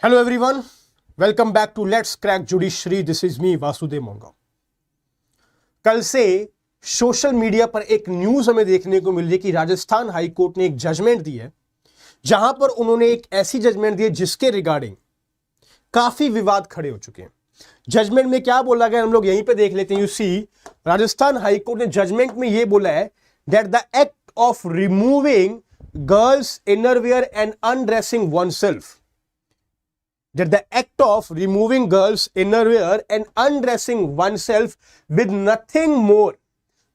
Hello everyone, welcome back to let's crack judiciary. This is me Vasudev Monga. कल से social media पर एक news हमें देखने को मिल रही है कि राजस्थान हाई कोर्ट ने एक जजमेंट दी है, जहां पर उन्होंने एक ऐसी जजमेंट दी है जिसके रिगार्डिंग काफी विवाद खड़े हो चुके हैं। जजमेंट में क्या बोला गया हम लोग यहीं पे देख लेते हैं। You see, Rajasthan high court ने जजमेंट में यह बोला है that the act of removing girls innerwear and undressing oneself, that the act of removing girls' innerwear and undressing oneself with nothing more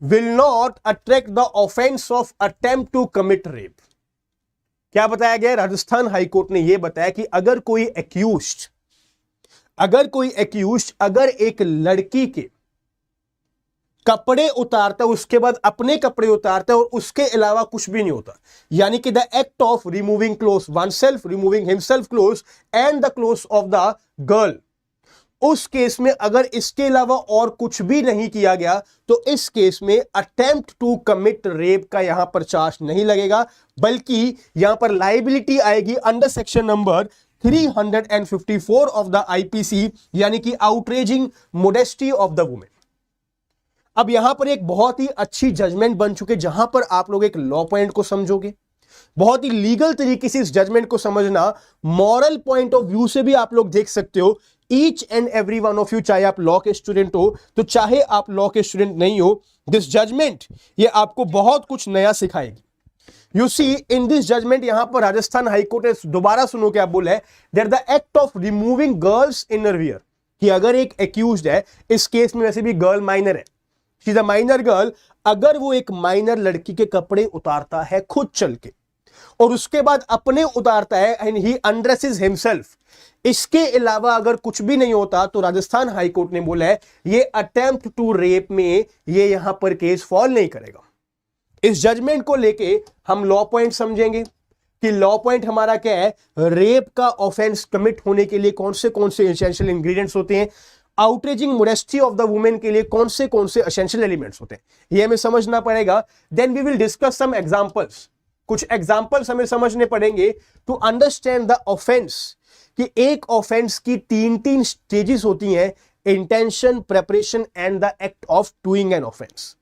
will not attract the offense of attempt to commit rape। क्या बताया गया? Rajasthan high court ने यह बताया कि अगर कोई accused अगर एक लड़की के कपड़े उतारता है, उसके बाद अपने कपड़े उतारता है और उसके अलावा कुछ भी नहीं होता, यानी कि the act of removing cloth oneself, removing himself cloth and the cloth of the girl, उस केस में अगर इसके अलावा और कुछ भी नहीं किया गया तो इस केस में अटेम्प्ट टू कमिट रेप का यहां पर चार्ज नहीं लगेगा, बल्कि यहां पर लाइबिलिटी आएगी under section number 354 of the IPC, यानी कि outraging modesty of the women. अब यहां पर एक बहुत ही अच्छी जजमेंट बन चुके, जहां पर आप लोग एक लॉ पॉइंट को समझोगे, बहुत ही लीगल तरीके से इस जजमेंट को समझना, मॉरल पॉइंट ऑफ व्यू से भी आप लोग देख सकते हो। Each and every one of you, चाहे आप लॉ के स्टूडेंट हो तो चाहे आप लॉ के स्टूडेंट नहीं हो, दिस जजमेंट ये आपको बहुत कुछ नया सिखाएगी। You see, in this judgement यहां पर राजस्थान हाईकोर्ट ने दोबारा सुनो क्या बोला है, that the act of removing girls innerwear, कि अगर एक एक्यूज्ड है, इस केस में वैसे भी गर्ल माइनर है, she is a minor girl, अगर वो एक माइनर लड़की के कपड़े उतारता है खुद चल के और उसके बाद अपने उतारता है एंड ही अनड्रेसेस हिमसेल्फ, इसके अलावा अगर कुछ भी नहीं होता, तो राजस्थान हाई कोर्ट ने बोला है ये अटेम्प्ट टू रेप में ये यहां पर केस फॉल नहीं करेगा। इस जजमेंट को लेके हम लॉ पॉइंट समझेंगे कि लॉ पॉइंट हमारा क्या है, रेप का ऑफेंस कमिट होने के लिए कौन से एसेंशियल इंग्रेडिएंट्स होते हैं, outraging modesty of the women के लिए कौन से एसेंशियल एलिमेंट्स होते हैं, ये हमें समझना पड़ेगा। Then we will discuss some examples, कुछ एग्जांपल्स हमें समझने पड़ेंगे टू अंडरस्टैंड द ऑफेंस, कि एक ऑफेंस की तीन स्टेजेस होती हैं, intention, preparation and the act of doing an offence.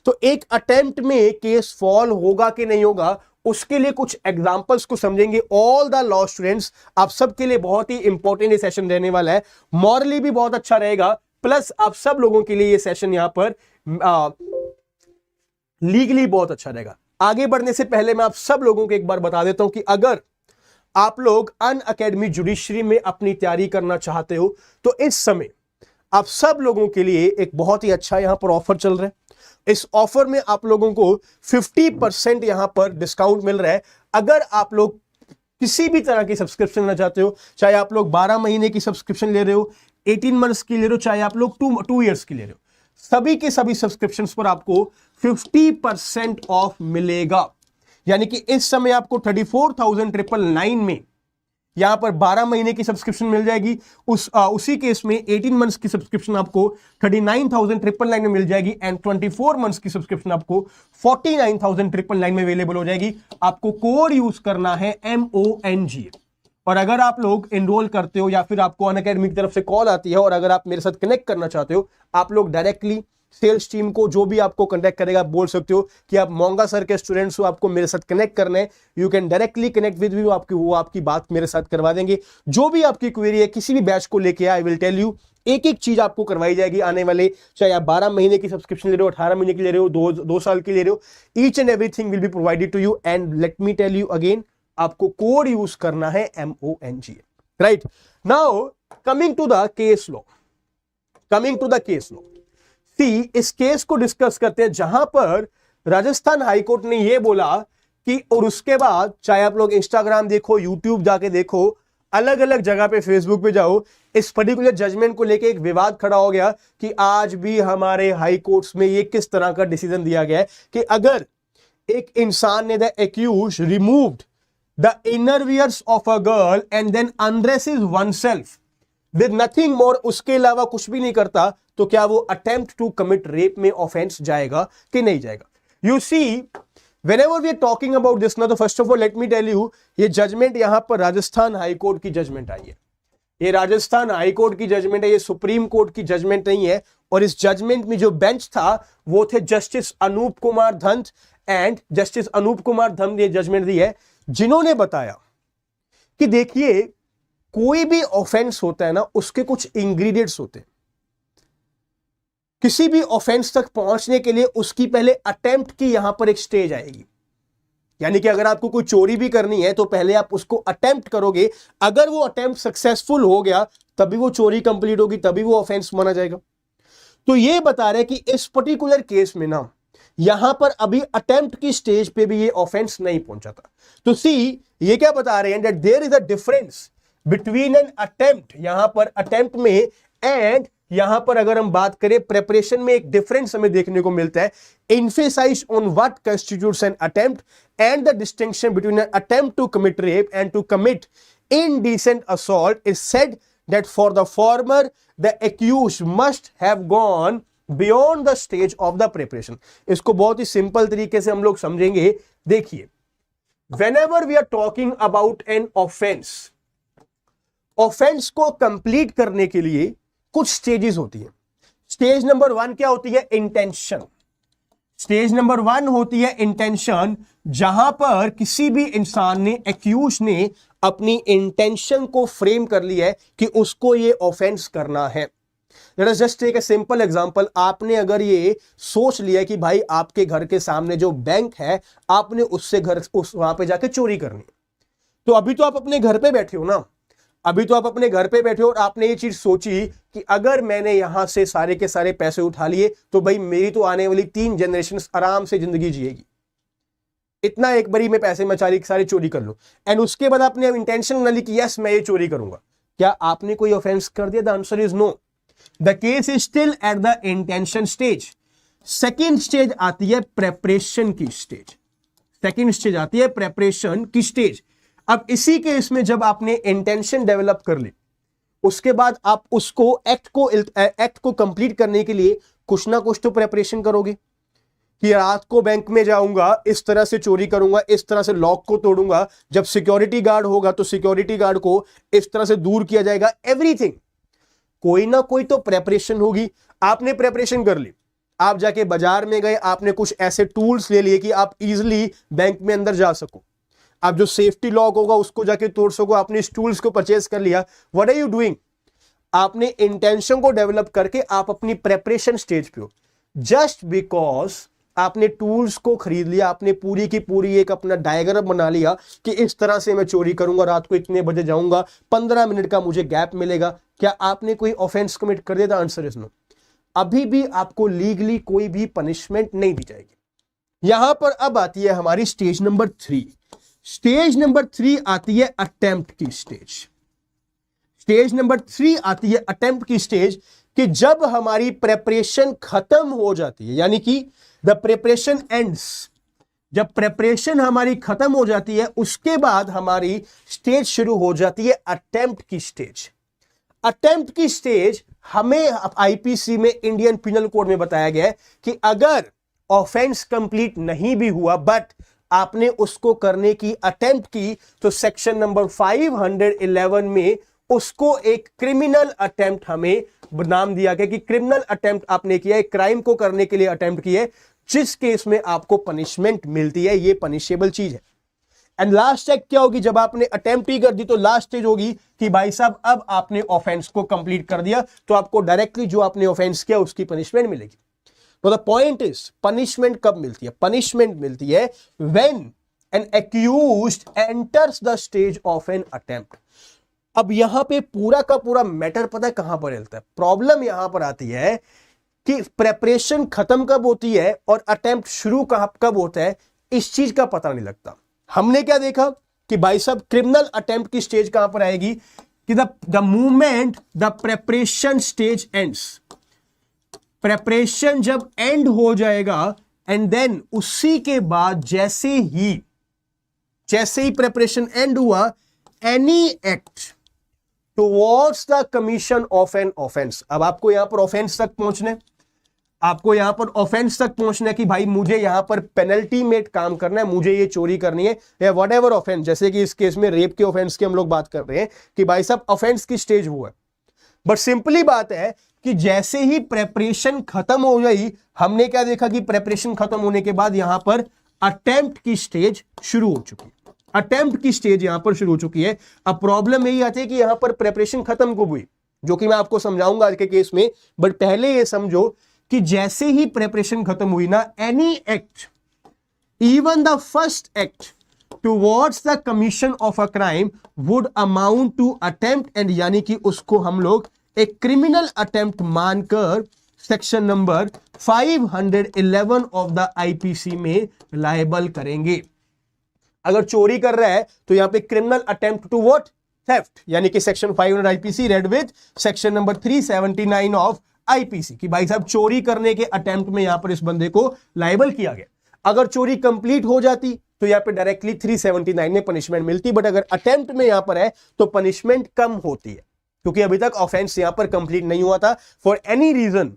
तो एक अटेम्प्ट में केस फॉल होगा कि नहीं होगा, उसके लिए कुछ एग्जांपल्स को समझेंगे। ऑल द लॉ स्टूडेंट्स, आप सबके लिए बहुत ही इंपॉर्टेंट ये सेशन रहने वाला है, मॉरली भी बहुत अच्छा रहेगा, प्लस आप सब लोगों के लिए ये सेशन यहां पर लीगली बहुत अच्छा रहेगा। आगे बढ़ने से पहले मैं आप सब लोगों को एक बार बता देता हूं कि अगर आप लोग अनअकैडमी जुडिशरी में अपनी तैयारी करना चाहते हो तो इस समय आप सब लोगों के लिए एक बहुत ही अच्छा यहां पर ऑफर चल रहा है। इस ऑफर में आप लोगों को 50% यहां पर डिस्काउंट मिल रहा है। अगर आप लोग किसी भी तरह की सब्सक्रिप्शन लेना चाहते हो, चाहे आप लोग 12 महीने की सब्सक्रिप्शन ले रहे हो, 18 मंथ्स की ले रहे हो, चाहे आप लोग 2 ईयर्स की ले रहे हो, सभी के सभी सब्सक्रिप्शन पर आपको 50% ऑफ मिलेगा। यानी कि इस समय आपको 34,999 में यहां पर 12 महीने की सब्सक्रिप्शन मिल जाएगी, उसी केस में 18 मंथ्स की सब्सक्रिप्शन आपको 39,999 में मिल जाएगी एंड 24 मंथ्स की सब्सक्रिप्शन आपको 49,999 में अवेलेबल हो जाएगी। आपको कोड यूज करना है MONGA। और अगर आप लोग एनरोल करते हो या फिर आपको अनअकैडमी की तरफ से कॉल आती है और अगर आप मेरे साथ कनेक्ट करना चाहते हो, आप लोग डायरेक्टली सेल्स टीम को, जो भी आपको कांटेक्ट करेगा, आप बोल सकते हो कि आप मोंगा सर के स्टूडेंट्स हो, आपको मेरे साथ कनेक्ट करना है, you can directly connect with me, वो आपकी बात मेरे साथ करवा देंगे। जो भी आपकी क्वेरी है किसी भी बैच को लेके, आई विल टेल यू, एक एक चीज आपको करवाई जाएगी आने वाले, चाहे आप 12 महीने की सब्सक्रिप्शन ले रहे हो, 18 महीने की ले रहे हो, 2 साल की ले रहे हो, each and everything will be provided to you. And let me tell you again, आपको कोड यूज करना है MONGA, right. Now coming to the case law, इस केस को डिस्कस करते हैं, जहां पर राजस्थान हाईकोर्ट ने यह बोला कि, और उसके बाद चाहे आप लोग इंस्टाग्राम देखो, यूट्यूब जाके देखो, अलग अलग जगह पे, फेसबुक पे जाओ, इस पर्टिकुलर जजमेंट को लेके एक विवाद खड़ा हो गया कि आज भी हमारे हाई कोर्ट्स में ये किस तरह का डिसीजन दिया गया है कि अगर एक इंसान ने, the accused removed the innerwears of a girl and then undresses oneself with nothing more, उसके अलावा कुछ भी नहीं करता, तो क्या वो अटेम्प्ट टू कमिट रेप में ऑफेंस जाएगा कि नहीं जाएगा। You see, Whenever we are talking about this now, तो first of all let me tell you, ये जजमेंट यहां पर राजस्थान हाई कोर्ट की जजमेंट आई है। ये राजस्थान हाई कोर्ट की जजमेंट है, ये सुप्रीम कोर्ट की जजमेंट नहीं है। और इस जजमेंट में जो बेंच था वो थे justice Anoop Kumar Dhant and justice Anoop Kumar Dhant ने जजमेंट दी है, जिन्होंने बताया कि देखिए कोई भी ऑफेंस होता है ना, उसके कुछ इंग्रेडिएंट्स होते हैं। किसी भी ऑफेंस तक पहुंचने के लिए उसकी पहले अटेम्प्ट की यहां पर एक स्टेज आएगी। यानी कि अगर आपको कोई चोरी भी करनी है तो पहले आप उसको अटेम्प्ट करोगे, अगर वो अटेम्प्ट सक्सेसफुल हो गया तभी वो चोरी कंप्लीट होगी, तभी वो ऑफेंस माना जाएगा। तो ये बता रहे कि इस पर्टिकुलर केस में ना यहां पर अभी अटेम्प्ट की स्टेज पे भी ये ऑफेंस नहीं पहुंचा था। तो सी ये क्या बता रहे हैं, that there is a difference between an attempt, यहां पर अटेम्प्ट में एंड यहां पर अगर हम बात करें प्रेपरेशन में एक डिफरेंस हमें देखने को मिलता है। Emphasise on what constitutes an attempt and the distinction between an attempt to commit rape and to commit indecent assault is said that for the former the accused must have gone beyond the stage of the preparation। इसको बहुत ही simple तरीके से हम लोग समझेंगे। देखिए whenever we are talking about an offense, offence को complete करने के लिए कुछ स्टेजेस होती है। स्टेज नंबर 1 क्या होती है, इंटेंशन। स्टेज नंबर 1 होती है इंटेंशन, जहां पर किसी भी इंसान ने, एक्यूज ने अपनी इंटेंशन को फ्रेम कर लिया है कि उसको ये ऑफेंस करना है। Let us just take a simple example. आपने अगर ये सोच लिया कि भाई आपके घर के सामने जो बैंक है, आपने उससे वहां पे जाके चोरी करनी, तो अभी तो आप अपने घर पे बैठे हो ना, अभी तो आप अपने घर पे बैठे हो और आपने ये चीज सोची कि अगर मैंने यहां से सारे के सारे पैसे उठा लिए तो भाई मेरी तो आने वाली 3 जनरेशन आराम से जिंदगी जिएगी, इतना एक बारी में पैसे मैं सारी चोरी कर लूं। एंड उसके बाद आपने इंटेंशन न ली कि यस मैं ये चोरी करूंगा, क्या आपने कोई ऑफेंस कर दिया? The answer is no. The case is still at the intention stage. Second stage आती है प्रेपरेशन की स्टेज। सेकेंड स्टेज आती है प्रेपरेशन की स्टेज। अब इसी केस में जब आपने इंटेंशन डेवलप कर ली, उसके बाद आप उसको एक्ट को कंप्लीट करने के लिए कुछ ना कुछ तो प्रेपरेशन करोगे कि रात को बैंक में जाऊंगा, इस तरह से चोरी करूंगा, इस तरह से लॉक को तोड़ूंगा, जब सिक्योरिटी गार्ड होगा तो सिक्योरिटी गार्ड को इस तरह से दूर किया जाएगा। एवरीथिंग, कोई ना कोई तो प्रेपरेशन होगी। आपने प्रेपरेशन कर ली, आप जाके बाजार में गए, आपने कुछ ऐसे टूल्स ले लिए कि आप इजिली बैंक में अंदर जा सको, आप जो सेफ्टी लॉक होगा उसको जाके तोड़ सको, आपने इस टूल्स को परचेज कर लिया। What are you doing? आपने इंटेंशन को डेवलप करके आप अपनी प्रेपरेशन स्टेज पे हो। जस्ट बिकॉज आपने टूल्स को खरीद लिया, आपने पूरी की पूरी एक अपना डायग्राम बना लिया कि इस तरह से मैं चोरी करूंगा, रात को इतने बजे जाऊंगा, 15 मिनट का मुझे गैप मिलेगा, क्या आपने कोई ऑफेंस कमिट कर दिया? The answer is no. अभी भी आपको लीगली कोई भी पनिशमेंट नहीं दी जाएगी। यहां पर अब आती है हमारी स्टेज नंबर 3। स्टेज नंबर 3 आती है अटेम्प्ट की स्टेज। स्टेज नंबर 3 आती है अटेम्प्ट की स्टेज कि जब हमारी प्रेपरेशन खत्म हो जाती है, यानी कि द प्रेपरेशन एंड्स, जब प्रेपरेशन हमारी खत्म हो जाती है उसके बाद हमारी स्टेज शुरू हो जाती है अटेम्प्ट की स्टेज। अटेम्प्ट की स्टेज हमें आईपीसी में, इंडियन पिनल कोड में बताया गया है कि अगर ऑफेंस कंप्लीट नहीं भी हुआ बट आपने उसको करने की अटेम्प्ट की, तो सेक्शन नंबर 511 में उसको एक क्रिमिनल अटेम्प्ट हमें नाम दिया गया कि क्रिमिनल अटेम्प्ट आपने किया है, क्राइम को करने के लिए अटेम्प्ट किया है, जिस केस में आपको पनिशमेंट मिलती है, ये पनिशेबल चीज है। एंड लास्ट चेक क्या होगी, जब आपने अटेम्प्ट ही कर दी तो लास्ट स्टेज होगी कि भाई साहब अब आपने ऑफेंस को कंप्लीट कर दिया, तो आपको डायरेक्टली जो आपने ऑफेंस किया उसकी पनिशमेंट मिलेगी। तो द पॉइंट इज, पनिशमेंट कब मिलती है? पनिशमेंट मिलती है when an accused enters the stage of an attempt. अब यहां पे पूरा का पूरा मैटर पता है कहां पर हिलता है? प्रॉब्लम यहां पर आती है कि प्रेपरेशन खत्म कब होती है और अटेम्प्ट शुरू कब होता है, इस चीज का पता नहीं लगता। हमने क्या देखा कि भाई साहब क्रिमिनल अटेम्प्ट की स्टेज कहां पर आएगी कि the movement the preparation stage ends, preparation जब एंड हो जाएगा एंड देन उसी के बाद जैसे ही प्रेपरेशन एंड हुआ, any act towards the commission of an offence. अब आपको यहां पर ऑफेंस तक पहुंचने, आपको यहां पर ऑफेंस तक पहुंचना है कि भाई मुझे यहां पर पेनल्टी में काम करना है, मुझे ये चोरी करनी है या वट एवर ऑफेंस, जैसे कि इस केस में रेप के ऑफेंस की हम लोग बात कर रहे हैं कि भाई साहब ऑफेंस की स्टेज वो है। बट सिंपली बात है कि जैसे ही प्रेपरेशन खत्म हो गई, हमने क्या देखा कि प्रेपरेशन खत्म होने के बाद यहां पर अटेम्प्ट की स्टेज शुरू हो चुकी है, अटेम्प्ट की स्टेज यहां पर शुरू हो चुकी है। अब प्रॉब्लम यही आती है कि यहां पर प्रेपरेशन खत्म कब हुई, जो कि मैं आपको समझाऊंगा आज के केस में। बट पहले ये समझो कि जैसे ही प्रेपरेशन खत्म हुई ना, any act, even the first act towards the commission of a crime would amount to attempt, and यानी कि उसको हम लोग एक क्रिमिनल अटेम्प्ट मानकर section number 511 of the IPC में लायबल करेंगे। अगर चोरी कर रहा है तो यहां पे criminal attempt to what, theft, यानी कि section 500 IPC read with section number 379 of IPC कि भाई साहब चोरी करने के अटेम्प्ट में यहां पर इस बंदे को लायबल किया गया। अगर चोरी कंप्लीट हो जाती तो यहां पे डायरेक्टली 379 में पनिशमेंट मिलती, बट अगर अटेम्प्ट में यहां पर है तो पनिशमेंट कम होती है, क्योंकि अभी तक ऑफेंस यहां पर कंप्लीट नहीं हुआ था फॉर एनी रीजन।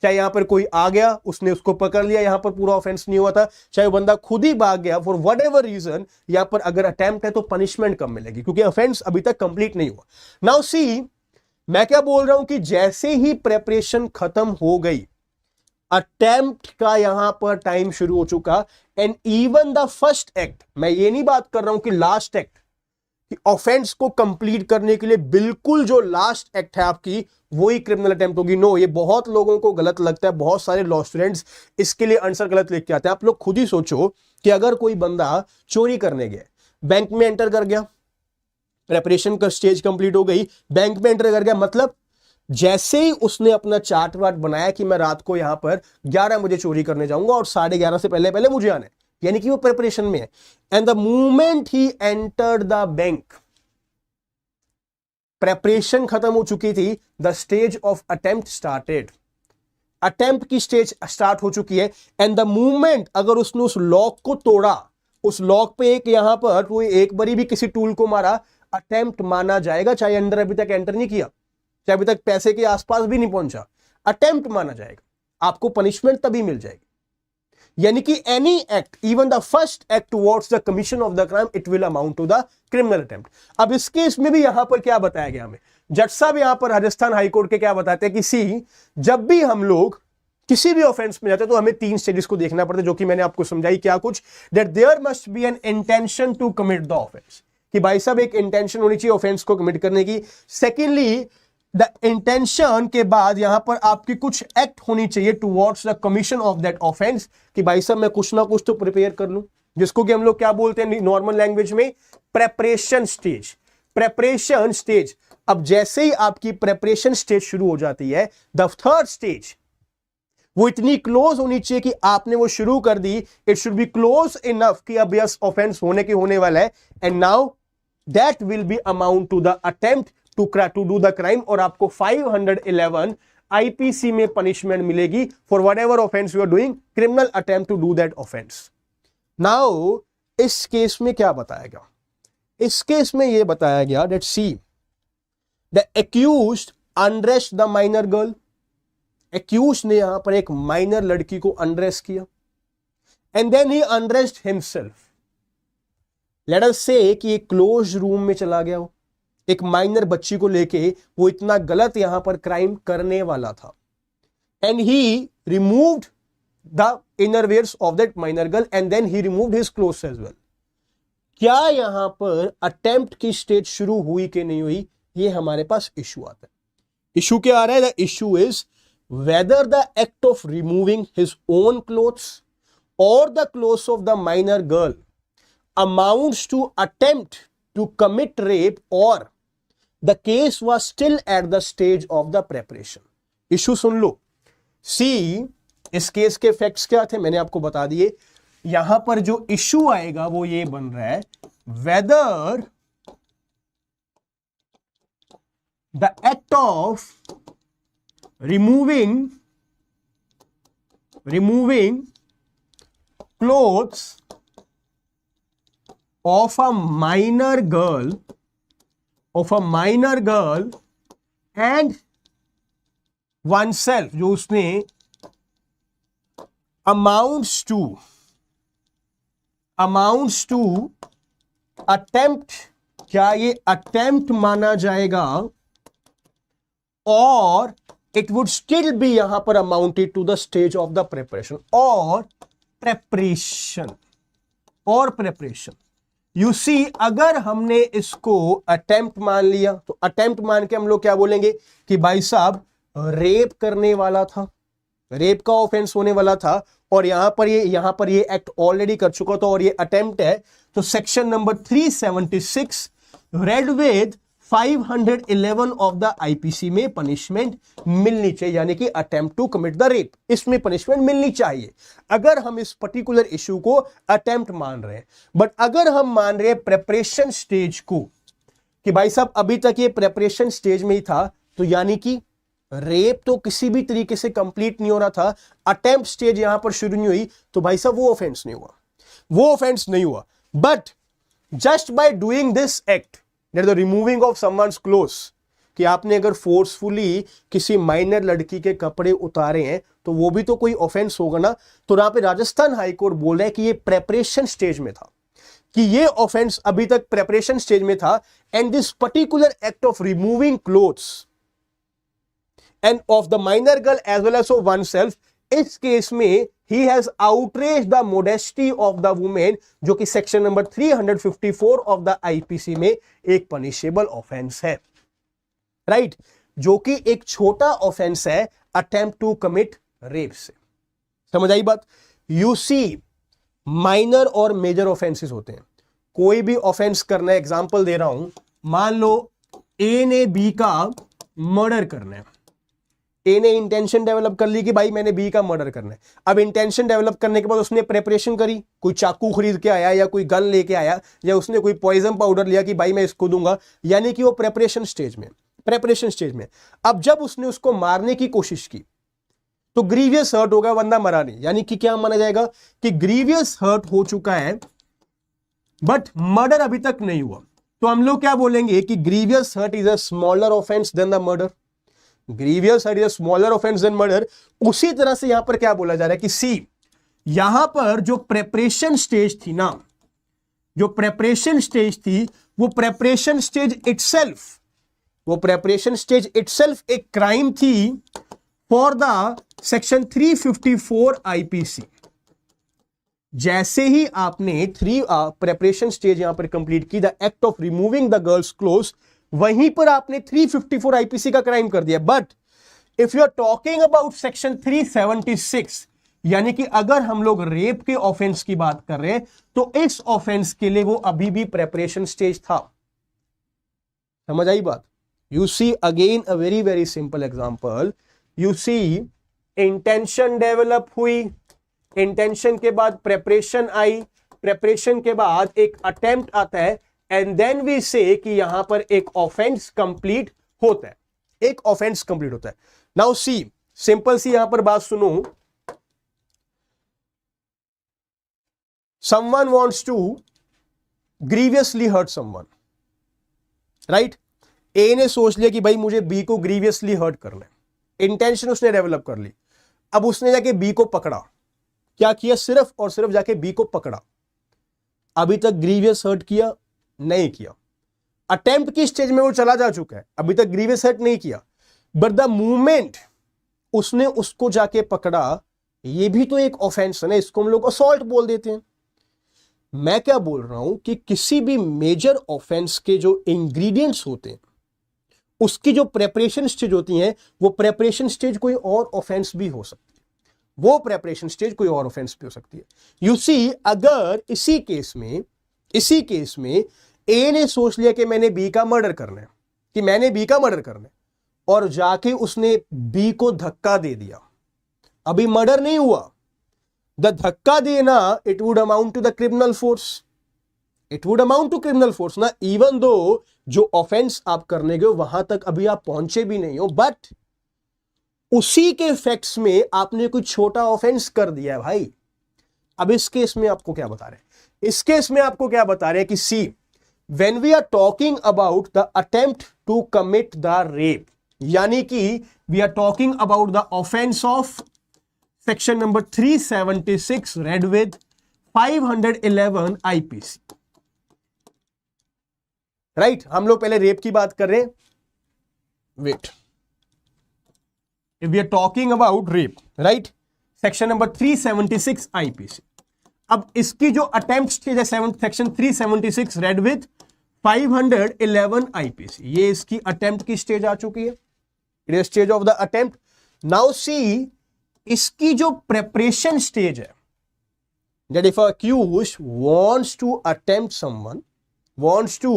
चाहे यहां पर कोई आ गया, उसने उसको पकड़ लिया, यहां पर पूरा ऑफेंस नहीं हुआ था, चाहे बंदा खुद ही भाग गया, फॉर वट एवर रीजन यहां पर अगर अटेम्प्ट है तो पनिशमेंट कम मिलेगी, क्योंकि ऑफेंस अभी तक कंप्लीट नहीं हुआ। नाउ सी, मैं क्या बोल रहा हूं कि जैसे ही प्रेपरेशन खत्म हो गई, अटेम्प्ट का यहां पर टाइम शुरू हो चुका, and even the first act, मैं ये नहीं बात कर रहा हूं कि लास्ट एक्ट, कि ऑफेंस को कंप्लीट करने के लिए बिल्कुल जो लास्ट एक्ट है आपकी वही क्रिमिनल अटेम्प्ट होगी। नो, ये बहुत लोगों को गलत लगता है, बहुत सारे लॉ स्टूडेंट्स इसके लिए आंसर गलत लिख के आते हैं। आप लोग खुद ही सोचो कि अगर कोई बंदा चोरी करने गया, बैंक में एंटर कर गया, प्रेपरेशन का स्टेज कंप्लीट हो गई, बैंक में एंटर कर गया, मतलब जैसे ही उसने अपना चार्ट वार्ट बनाया कि मैं रात को यहां पर 11 बजे चोरी करने जाऊंगा और 11:30 से पहले पहले मुझे आना है, यानी कि वो प्रिपरेशन में है, and the moment he entered the bank, preparation खत्म हो चुकी थी, the stage of attempt started, attempt की स्टेज स्टार्ट हो चुकी है, एंड द मूवमेंट अगर उसने उस लॉक को तोड़ा, उस लॉक पे एक यहां पर कोई एक बारी भी किसी टूल को मारा, अटेम्प्ट माना जाएगा, चाहे अंदर अभी तक एंटर नहीं किया, चाहे अभी तक पैसे के आसपास भी नहीं पहुंचा, अटेम्प्ट माना जाएगा, आपको पनिशमेंट तभी मिल जाएगी। यानी कि any act, even the first act towards the commission of the crime, it will amount to the criminal attempt. अब इस केस में भी यहां पर क्या बताया गया हमें, जज साहब यहां पर राजस्थान हाईकोर्ट के क्या बताते हैं कि सी, जब भी हम लोग किसी भी ऑफेंस में जाते हैं तो हमें 3 स्टेजेस को देखना पड़ता है, जो कि मैंने आपको समझाई क्या कुछ, that there must be an intention to commit the offence, कि भाई साहब एक इंटेंशन होनी चाहिए ऑफेंस को कमिट करने की। सेकेंडली, द इंटेंशन के बाद यहां पर आपकी कुछ एक्ट होनी चाहिए towards the commission of that offence, कि भाई साहब मैं कुछ ना कुछ तो प्रिपेयर कर लूं, जिसको कि हम लोग क्या बोलते हैं नॉर्मल लैंग्वेज में, प्रेपरेशन स्टेज, प्रेपरेशन स्टेज। अब जैसे ही आपकी प्रेपरेशन स्टेज शुरू हो जाती है, द थर्ड स्टेज वो इतनी क्लोज होनी चाहिए कि आपने वो शुरू कर दी, it should be close enough कि अब यस ऑफेंस होने के होने वाला है, and now that will be amount to the attempt to do the crime, और आपको 511 आईपीसी में पनिशमेंट मिलेगी for whatever offence you are doing, criminal attempt to do that offence. Now इस केस में क्या बताया गया, इस केस में यह बताया गया that see, the accused undressed the minor girl, accuse ने यहां पर एक माइनर लड़की को अनरेस्ट किया, and then he undressed himself. Let us say कि एक क्लोज रूम में चला गया हो, एक माइनर बच्ची को लेके वो इतना गलत यहां पर क्राइम करने वाला था, and he removed the innerwears of that minor girl, and then he removed his clothes as well. क्या यहां पर अटेम्प्ट की स्टेज शुरू हुई कि नहीं हुई, ये हमारे पास इशू आता है। इशू क्या आ रहा है, the issue is whether the act of removing his own clothes or the clothes of the minor girl amounts to attempt to commit rape, or the case was still at the stage of the preparation. Issue सुन लो। See, इस case के facts क्या थे मैंने आपको बता दिए। यहां पर जो इशू आएगा वो ये बन रहा है, whether the act of removing clothes of a minor girl and oneself, जो उसने अमाउंट्स टू अटेम्प्ट, क्या ये अटेम्प्ट माना जाएगा, और इट वुड स्टिल बी यहां पर amounted to the stage of the preparation और प्रेपरेशन। यू सी, अगर हमने इसको अटेम्प्ट मान लिया तो अटेम्प्ट मान के हम लोग क्या बोलेंगे कि भाई साहब रेप करने वाला था, रेप का ऑफेंस होने वाला था, और यहां पर ये एक्ट ऑलरेडी कर चुका था और ये अटेम्प्ट है, तो section number 376 read with 511 of the IPC में पनिशमेंट मिलनी चाहिए, यानी कि attempt to commit the rape, इसमें पनिशमेंट मिलनी चाहिए अगर हम इस पर्टिकुलर इश्यू को अटेम्प्ट मान रहे हैं। बट अगर हम मान रहे हैं प्रेपरेशन स्टेज को कि भाई साहब अभी तक ये प्रेपरेशन स्टेज में ही था, तो यानी कि रेप तो किसी भी तरीके से कंप्लीट नहीं हो रहा था, अटेम्प्ट स्टेज यहां पर शुरू नहीं हुई, तो भाई साहब वो ऑफेंस नहीं हुआ। But just by doing this act, that the removing of someone's clothes, कि आपने अगर फोर्सफुली किसी माइनर लड़की के कपड़े उतारे हैं तो वो भी तो कोई ऑफेंस होगा ना। तो यहां पे राजस्थान हाईकोर्ट बोल रहा है कि ये प्रेपरेशन स्टेज में था, कि ये ऑफेंस अभी तक प्रेपरेशन स्टेज में था, and this particular act of removing clothes and of the minor girl as well as of oneself, इस केस में he has outraged the modesty of the woman, जो कि section number 354 of the IPC में एक punishable offence है, right, जो कि एक छोटा ऑफेंस है अटेम्प्ट टू कमिट रेप से। समझ आई बात? यू सी, माइनर और मेजर ऑफेंसेस होते हैं, कोई भी ऑफेंस करना है, एग्जांपल दे रहा हूं, मान लो ए ने बी का मर्डर करना है, ए ने इंटेंशन डेवलप कर ली कि भाई मैंने बी का मर्डर करना है। अब इंटेंशन डेवलप करने के बाद उसने प्रेपरेशन करी, कोई चाकू खरीद के आया या कोई गन लेके आया या उसने कोई पॉइजन पाउडर लिया कि भाई मैं इसको दूंगा, यानी कि वो प्रेपरेशन स्टेज में। अब जब उसने उसको मारने की कोशिश की तो ग्रीवियस हर्ट हो गया, बंदा मरा नहीं, यानी कि क्या माना जाएगा कि ग्रीवियस हर्ट हो चुका है बट मर्डर अभी तक नहीं हुआ। तो हम लोग क्या बोलेंगे कि grievous hurt is a smaller offence than the murder, grievous hurt is a smaller offence than murder. उसी तरह से यहां पर क्या बोला जा रहा है कि सी, यहां पर जो प्रेपरेशन स्टेज थी ना, जो प्रेपरेशन स्टेज थी, वो प्रेपरेशन स्टेज इटसेल्फ एक क्राइम थी फॉर द सेक्शन 354 आईपीसी। जैसे ही आपने प्रेपरेशन स्टेज यहां पर कंप्लीट की, the act of removing the girl's clothes, वहीं पर आपने 354 आईपीसी का क्राइम कर दिया। But if you are talking about section 376, यानी कि अगर हम लोग रेप के ऑफेंस की बात कर रहे हैं, तो इस ऑफेंस के लिए वो अभी भी प्रेपरेशन स्टेज था। समझ आई बात? You see again a very very simple example, you see intention develop हुई, इंटेंशन के बाद प्रेपरेशन आई, प्रेपरेशन के बाद एक अटेम्प्ट आता है, एंड देन वी से कि यहां पर एक ऑफेंस कंप्लीट होता है, एक ऑफेंस कंप्लीट होता है। नाउ सी, सिंपल सी यहां पर बात सुनो, someone wants to grievously hurt someone, right. A ने सोच लिया कि भाई मुझे बी को ग्रीवियसली हर्ट करना है, इंटेंशन उसने डेवलप कर ली। अब उसने जाके बी को पकड़ा, क्या किया? सिर्फ और सिर्फ जाके बी को पकड़ा। अभी तक ग्रीवियस हर्ट किया नहीं किया, अटेम्प्ट की स्टेज में वो चला जा चुका है, अभी तक ग्रीवियस हर्ट नहीं किया, बट द मूवमेंट उसने उसको जाके पकड़ा, ये भी तो एक ऑफेंस है ना, इसको हम लोग असॉल्ट बोल देते हैं। मैं क्या बोल रहा हूं कि किसी भी मेजर ऑफेंस के जो इंग्रेडिएंट्स होते हैं, उसकी जो प्रेपरेशन स्टेज होती है, वो प्रेपरेशन स्टेज कोई और ऑफेंस भी हो सकती है, वो प्रेपरेशन स्टेज कोई और ऑफेंस भी हो सकती है। यू सी, अगर इसी केस में ए ने सोच लिया कि मैंने बी का मर्डर करना है, और जाके उसने बी को धक्का दे दिया, अभी मर्डर नहीं हुआ, द धक्का देना it would amount to the criminal force, ना, इवन दो जो ऑफेंस आप करने गए वहां तक अभी आप पहुंचे भी नहीं हो, बट उसी के फैक्ट्स में आपने कुछ छोटा ऑफेंस कर दिया है भाई। अब इस केस में आपको क्या बता रहे हैं कि सी, when we are talking about the attempt to commit the rape, यानी कि we are talking about the offense of section number 376 read with 511 IPC. Right, हम लोग पहले रेप की बात कर रहे हैं। Wait, if we are talking about rape, right, section number 376 IPC. अब इसकी जो अटेम्प्ट स्टेज है सेक्शन 376 रेड विद 511 आईपीसी, ये इसकी अटेम्प्ट की स्टेज आ चुकी है। It is stage of the attempt. Now see इसकी जो प्रेपरेशन स्टेज है, that if accused wants to attempt someone, wants to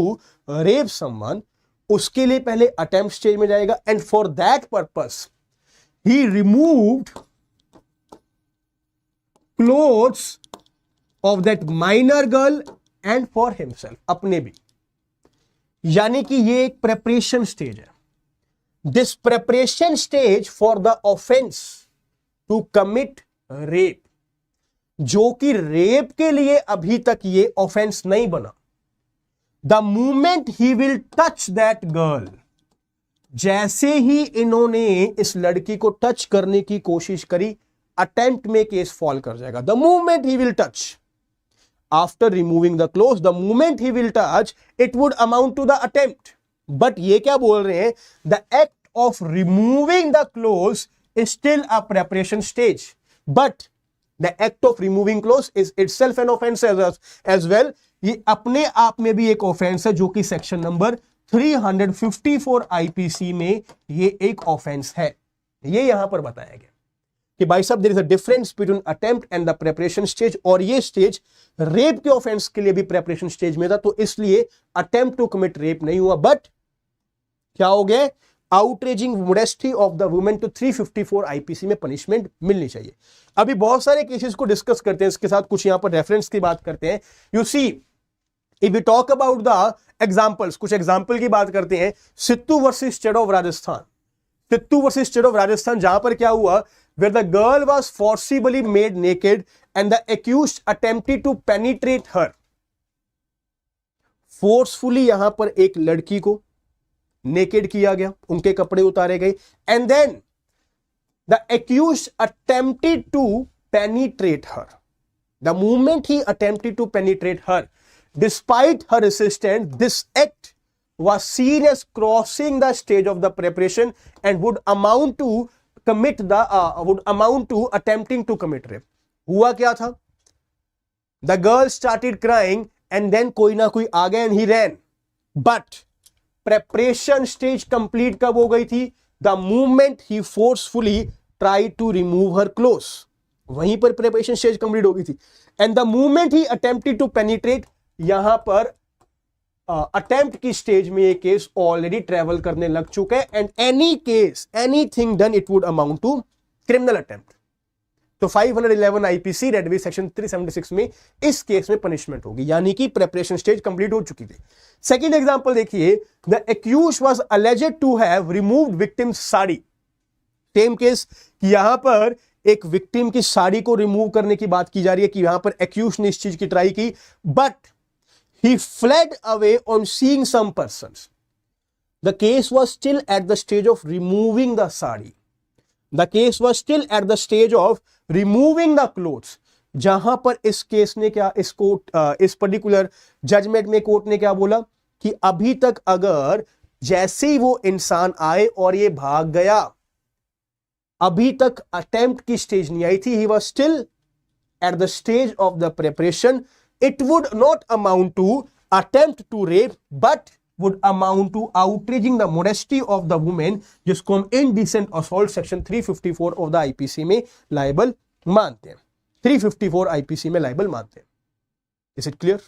rape someone, उसके लिए पहले attempt stage में जाएगा, and for that purpose he removed clothes of that minor girl and for himself, अपने भी। यानी कि ये एक preparation stage है। This preparation stage for the offense to commit rape, जो कि रेप के लिए अभी तक ये ऑफेंस नहीं बना। The moment he will touch that girl, जैसे ही इन्होंने इस लड़की को टच करने की कोशिश करी, अटेम्प्ट में केस फॉल कर जाएगा। The moment he will touch after removing the cloth, the moment he will touch, it would amount to the attempt. But ये क्या बोल रहे हैं, the act of removing the cloth is still a preparation stage, but The act of removing clothes is itself an offense as well. ये अपने आप में भी एक ऑफेंस है, जो कि सेक्शन नंबर 354 आईपीसी में ये एक ऑफेंस है। ये यहां पर बताया गया कि भाई साहब there is a difference between attempt and the preparation stage, और ये स्टेज रेप के ऑफेंस के लिए भी प्रेपरेशन स्टेज में था, तो इसलिए अटेम्प्ट टू कमिट रेप नहीं हुआ, बट क्या हो गया, outraging modesty of the women to 354 IPC में पनिशमेंट मिलनी चाहिए। अभी बहुत सारे केसेस को डिस्कस करते हैं, इसके साथ कुछ यहां पर रेफरेंस की बात करते हैं। You see, if we talk about the examples, कुछ एग्जांपल की बात करते हैं। Sittu versus state of Rajasthan, Sittu versus state of Rajasthan, जहां पर क्या हुआ, where the girl was forcibly made naked and the accused attempted to penetrate her. Forcefully यहां पर एक लड़की को नेकेड किया गया, उनके कपड़े उतारे गए, and then the accused attempted to penetrate her. The moment he attempted to penetrate her, despite her resistance, this act was seen as crossing the stage of the preparation and would amount to attempting to commit rape. हुआ क्या था, the girl started crying and then कोई ना कोई आ गया and he ran, but preparation stage complete कब हो गई थी, the movement he forcefully try to remove her cloth, वहीं पर प्रेपरेशन स्टेज कंप्लीट हो गई थी, and the movement he attempted to penetrate, यहां पर अटेम्प्ट की स्टेज में ये केस ऑलरेडी ट्रेवल करने लग चुका है, and any case, anything done, it would amount to criminal attempt. तो 511 आईपीसी रेड विद सेक्शन 376 में इस केस में पनिशमेंट होगी, यानी कि प्रेपरेशन स्टेज कंप्लीट हो चुकी थी। सेकंड एग्जांपल देखिए, the accused was alleged to have removed victim's sari. Same case, यहां पर एक विक्टिम की साड़ी को रिमूव करने की बात की जा रही है कि यहां पर एक्यूज्ड ने इस चीज की ट्राई की, but he fled away on seeing some persons. The case was still at the stage of removing the sari, the case was still at the stage of removing the clothes, जहां पर इस case ने क्या, इस particular judgement में court ने क्या बोला कि अभी तक अगर जैसे ही वो इंसान आए और ये भाग गया, अभी तक अटेम्प्ट की स्टेज नहीं आई थी, he was still at the stage of the preparation, it would not amount to attempt to rape, but would amount to outraging the modesty of the woman, जिसको हम indecent assault section 354 of the IPC में liable मानते हैं, 354 IPC में liable मानते हैं। Is it clear?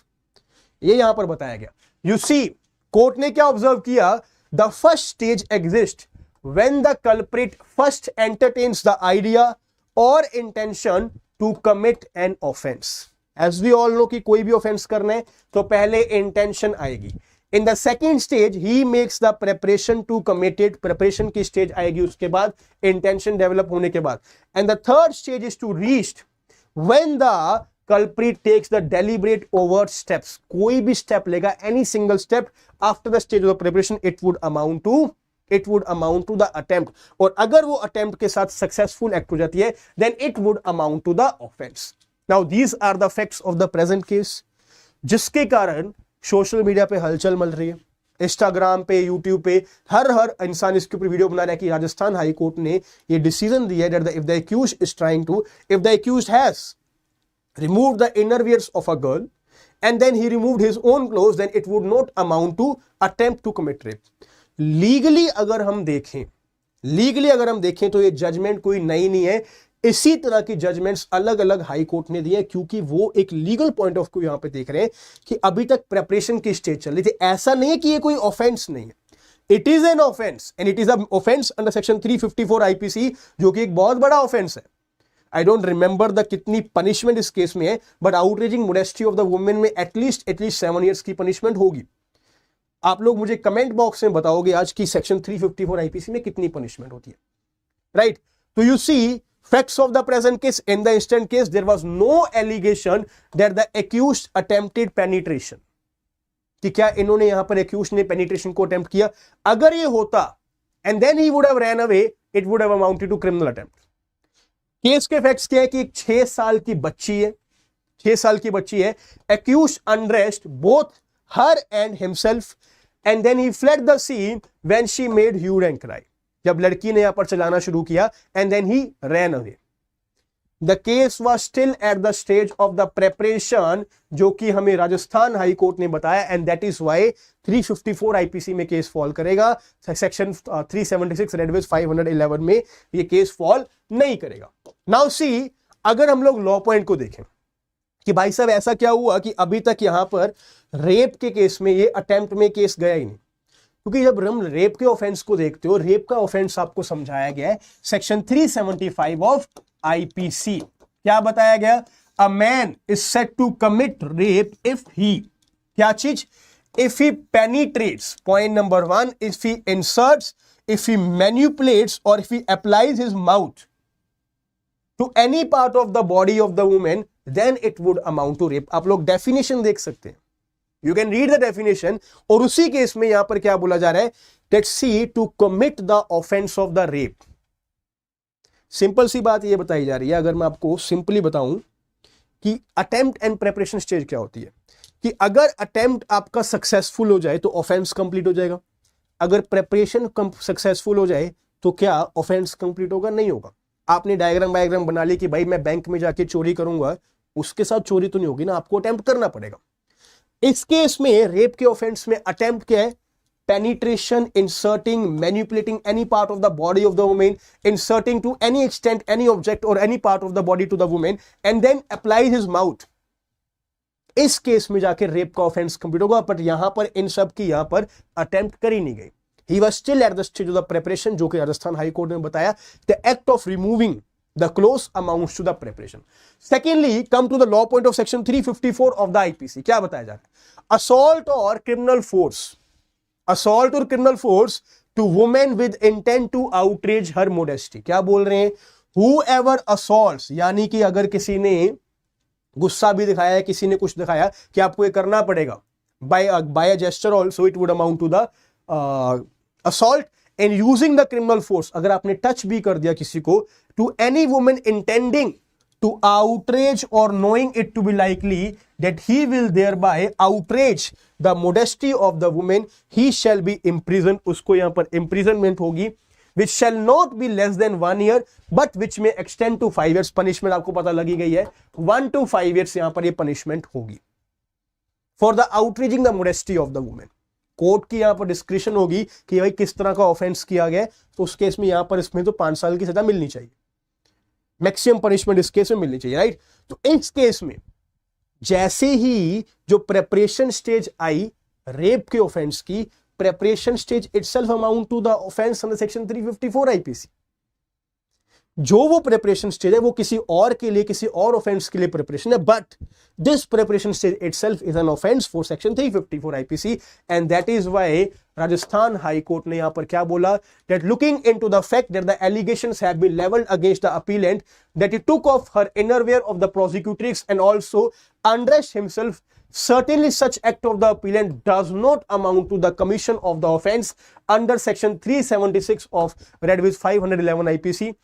ये यहां पर बताया गया। You see, कोर्ट ने क्या ऑब्जर्व किया, the first stage exists when the culprit first entertains the idea or intention to commit an offense. As we all know कि कोई भी offense करना है तो पहले intention आएगी। In the second stage, he makes the preparation to commit it. Preparation की stage आएगी उसके बाद, intention develop होने के बाद. And the third stage is to reach when the culprit takes the deliberate overt steps. कोई भी step लेगा, any single step after the stage of the preparation, it would amount to it would amount to the attempt, और अगर वो attempt के साथ successful act हो जाती है then it would amount to the offense. Now these are the facts of the present case, जिसके कारण सोशल मीडिया पे हलचल मच रही है, इंस्टाग्राम पे, यूट्यूब पे हर इंसान इसके ऊपर वीडियो बना रहा है कि राजस्थान हाई कोर्ट ने ये डिसीजन दिया है that if the accused is trying to, if the accused has removed the innerwears of a girl and then he removed his own clothes, then it would not amount to attempt to commit rape. Legally अगर हम देखें तो ये judgement कोई नई नहीं है, इसी तरह की जजमेंट्स अलग अलग हाई कोर्ट ने दी है, क्योंकि वो एक लीगल पॉइंट ऑफ व्यू यहां पे देख रहे हैं कि अभी तक प्रेपरेशन की स्टेज चल रही थी। ऐसा नहीं है कि ये कोई ऑफेंस नहीं है, it is an offence and it is a offence under section 354 IPC, जो कि एक बहुत बड़ा ऑफेंस है। आई डोंट रिमेंबर द कितनी पनिशमेंट इस केस में है, but outraging modesty of the women में एटलीस्ट 7 ईयर्स की पनिशमेंट होगी। आप लोग मुझे कमेंट बॉक्स में बताओगे आज की सेक्शन 354 आईपीसी में कितनी पनिशमेंट होती है, राइट? तो you see facts of the present case, in the instant case there was no allegation that the accused attempted penetration, कि क्या इन्होंने यहां पर accused ने penetration को attempt किया। अगर ये होता and then he would have ran away, it would have amounted to criminal attempt. Case के फैक्ट्स क्या है कि एक 6 साल की बच्ची है, accused undressed both her and himself and then he fled the scene when she made hue and cry, जब लड़की ने यहां पर चलाना शुरू किया and then he ran away. The case was still at the stage of the preparation, जो कि हमें राजस्थान हाई कोर्ट ने बताया, and that is why 354 IPC में केस फॉल करेगा, सेक्शन 376 रेडवेज 511 में ये केस फॉल नहीं करेगा। नाउ सी, अगर हम लोग लॉ पॉइंट को देखें कि भाई साहब ऐसा क्या हुआ कि अभी तक यहां पर रेप के केस में ये अटेम्प्ट में केस गया ही नहीं, क्योंकि जब हम रेप के ऑफेंस को देखते हो, रेप का ऑफेंस आपको समझाया गया है सेक्शन 375 ऑफ आईपीसी। क्या बताया गया? A man is said to commit rape if he, क्या चीज? If he penetrates, point number 1, if he inserts, if he manipulates और if he applies his mouth to any part of the body of the women, then it would amount to rape. आप लोग definition देख सकते हैं, you can read the definition. और उसी case में यहां पर क्या बोला जा रहा है? Let's see, to commit the offence of the rape. Simple सी बात ये बताई जा रही है, अगर मैं आपको सिंपली बताऊं कि अटेम्प्ट एंड प्रेपरेशन स्टेज क्या होती है, कि अगर अटेम्प्ट आपका सक्सेसफुल हो जाए तो ऑफेंस कंप्लीट हो जाएगा, अगर प्रेपरेशन सक्सेसफुल हो जाए तो क्या ऑफेंस कंप्लीट होगा? नहीं होगा। आपने डायग्राम बना ली कि भाई मैं बैंक में जाके चोरी करूंगा, उसके साथ चोरी तो नहीं होगी ना, आपको अटेम्प्ट करना पड़ेगा। इस केस में रेप के ऑफेंस में अटेम्प्ट क्या है? Penetration, inserting, manipulating any part of the body of the women, inserting to any extent any object और any part of the body to the women and then applies his mouth. इस case में जाकर rape का offence complete होगा, but यहां पर इन सब की यहां पर अटेम्प्ट करी नहीं गई। ही was still at the stage of the preparation, जो कि राजस्थान हाई कोर्ट ने बताया the act of removing the clothes amounts to the preparation. Secondly, come to the law point of section 354 of the IPC. क्या बताया जा रहा है? Assault or criminal force. Assault or criminal force to women with intent to outrage her modesty. क्या बोल रहे हैं? Whoever assaults, यानी कि अगर किसी ने गुस्सा भी दिखाया है, किसी ने कुछ दिखाया कि आपको ये करना पड़ेगा, by a gesture also it would amount to the assault. And using the criminal force, अगर आपने टच भी कर दिया किसी को, to any woman intending to outrage or knowing it to be likely that he will thereby outrage the modesty of the woman, he shall be imprisoned. उसको यहां पर imprisonment होगी, which shall not be less than 1 year, but which may extend to 5 years. Punishment आपको पता लगी गई है, 1 to 5 years यहां पर ये punishment होगी for the outraging the modesty of the woman. Court की यहां पर डिस्क्रिप्शन होगी कि भाई किस तरह का ऑफेंस किया गया, तो उस केस में यहां पर इसमें तो 5 साल की सजा मिलनी चाहिए, मैक्सिमम पनिशमेंट इस केस में मिलनी चाहिए, राइट? तो इस केस में जैसे ही जो प्रेपरेशन स्टेज आई रेप के ऑफेंस की, preparation stage itself amount to the offence under section 354 IPC. जो वो प्रिपरेशन स्टेज है वो किसी और के लिए, किसी और ऑफेंस के लिए प्रिपरेशन है, but this preparation stage itself is an offence for section 354 IPC and that is why Rajasthan high court ने यहां पर क्या बोला, that looking into the fact that the allegations have been levelled against the appellant that he took off her innerwear of the prosecutrix and also undressed himself, Certainly, such act of the appellant does not amount to the commission of the offence under section 376 of Red with 511 IPC.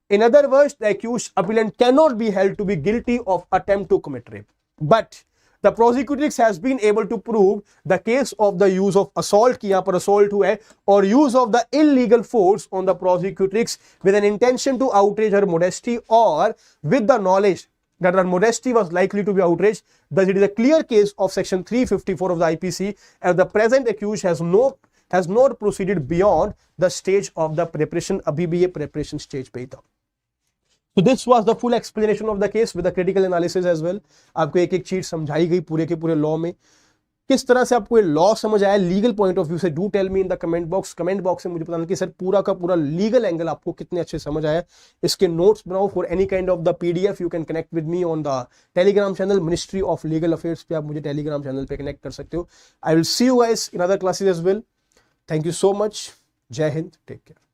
In other words, the accused appellant cannot be held to be guilty of attempt to commit rape. But the prosecutrix has been able to prove the case of the use of assault, कि यहाँ पर assault हुआ है, or use of the illegal force on the prosecutrix with an intention to outrage her modesty or with the knowledge that her modesty was likely to be outraged. Thus, it is a clear case of section 354 of the IPC, and the present accused has not proceeded beyond the stage of the preparation. अभी भी ये preparation stage पे ही था. So this was the full explanation of the case with the critical analysis as well. आपको एक एक चीज समझाई गई पूरे के पूरे लॉ में. किस तरह से आपको ये लॉ समझ आया लीगल पॉइंट ऑफ व्यू से, do tell me in the comment box में मुझे बताना कि सर पूरा का पूरा लीगल एंगल आपको कितने अच्छे समझ आया. इसके नोट्स बनाओ for any kind of the PDF. You can connect with me on the Telegram channel ministry of legal affairs पे. आप मुझे टेलीग्राम चैनल पे कनेक्ट कर सकते हो. I will see you guys in other classes as well. Thank you so much. जय हिंद. Take care.